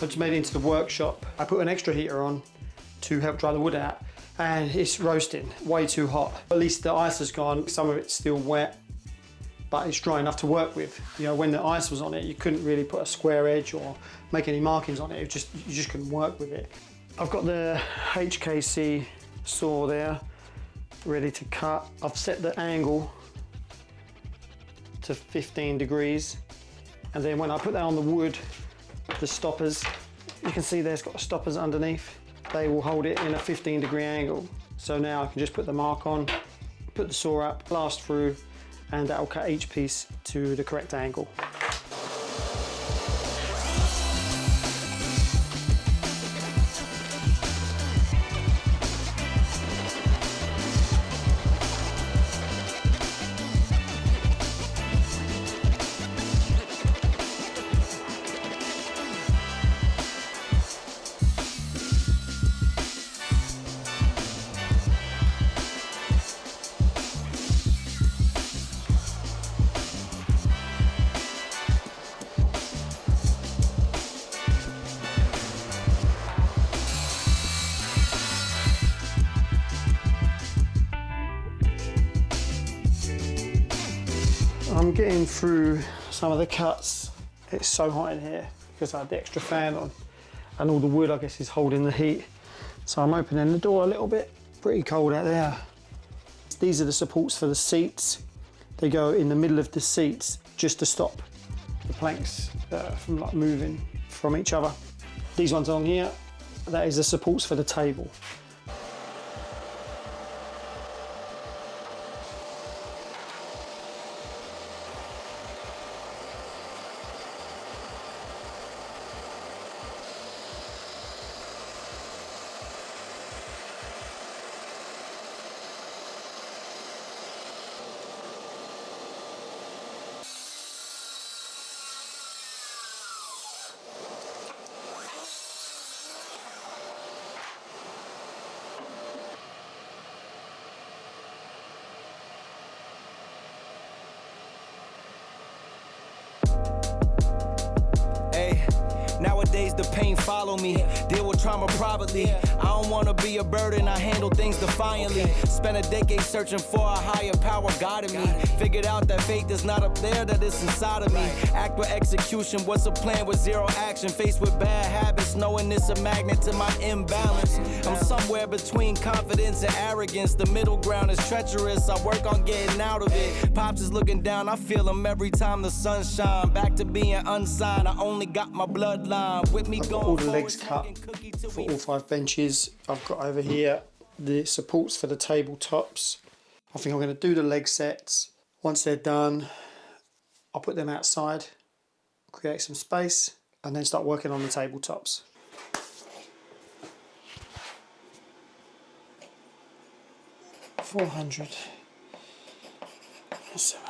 I just made it into the workshop. I put an extra heater on to help dry the wood out, and it's roasting way too hot. At least the ice has gone, some of it's still wet, but it's dry enough to work with. You know, when the ice was on it, you couldn't really put a square edge or make any markings on it. You just couldn't work with it. I've got the HKC saw there, ready to cut. I've set the angle to 15 degrees. And then when I put that on the wood, the stoppers, you can see there's got stoppers underneath. They will hold it in a 15-degree angle. So now I can just put the mark on, put the saw up, blast through, and that will cut each piece to the correct angle. I'm getting through some of the cuts. It's so hot in here because I had the extra fan on, and all the wood, I guess, is holding the heat. So I'm opening the door a little bit. Pretty cold out there. These are the supports for the seats. They go in the middle of the seats just to stop the planks from like moving from each other. These ones on here, that is the supports for the table. Nowadays the pain follow me, deal with trauma privately. I don't wanna be a burden, I handle things defiantly. Spent a decade searching for a higher power guiding me. Figured out that faith is not up there, that it's inside of me. Act with execution, what's a plan with zero action? Faced with bad habits, knowing it's a magnet to my imbalance. I'm somewhere between confidence and arrogance. The middle ground is treacherous, I work on getting out of it. Pops is looking down, I feel him every time the sun shine. Back to being unsigned, I only got my bloodline with me. I've got all the legs cut for all 5 benches. I've got over here the supports for the tabletops. I think I'm going to do the leg sets. Once they're done, I'll put them outside, create some space, and then start working on the tabletops. $400, $700.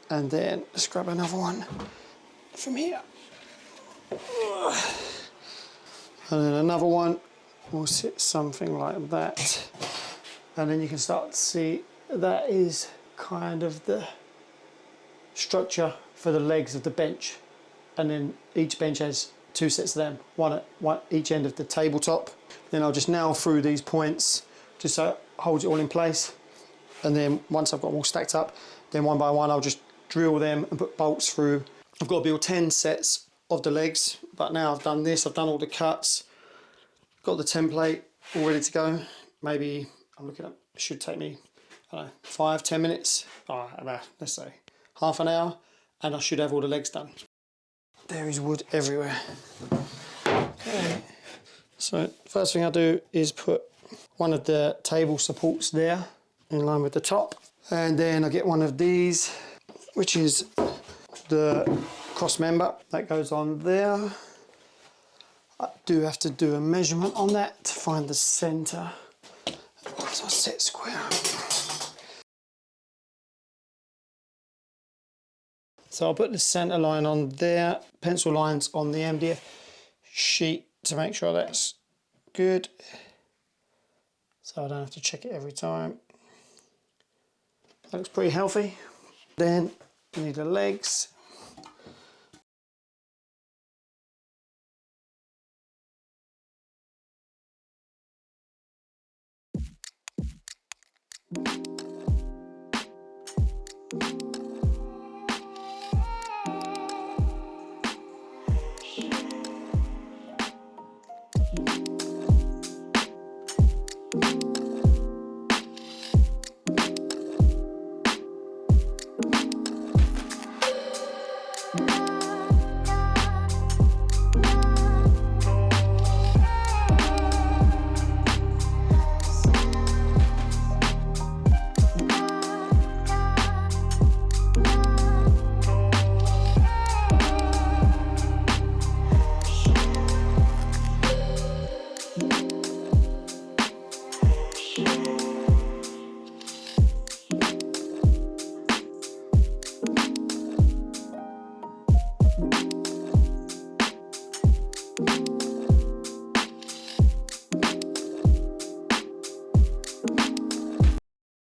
And then let's grab another one from here. And then another one will sit something like that. And then you can start to see that is kind of the structure for the legs of the bench. And then each bench has 2 sets of them, one at each end of the tabletop. Then I'll just nail through these points just so it holds it all in place. And then once I've got them all stacked up, then one by one I'll just drill them and put bolts through. I've got to build 10 sets of the legs, but now I've done this, I've done all the cuts, got the template all ready to go. Maybe I'm looking at, it should take me, I don't know, 5-10 minutes, let's say half an hour, and I should have all the legs done. There is wood everywhere. Okay, so first thing I do is put one of the table supports there in line with the top, and then I get one of these, which is the cross member that goes on there. I do have to do a measurement on that to find the center. as I sit square. So I'll put the centre line on there, pencil lines on the MDF sheet to make sure that's good. So I don't have to check it every time. That looks pretty healthy. Then you need the legs.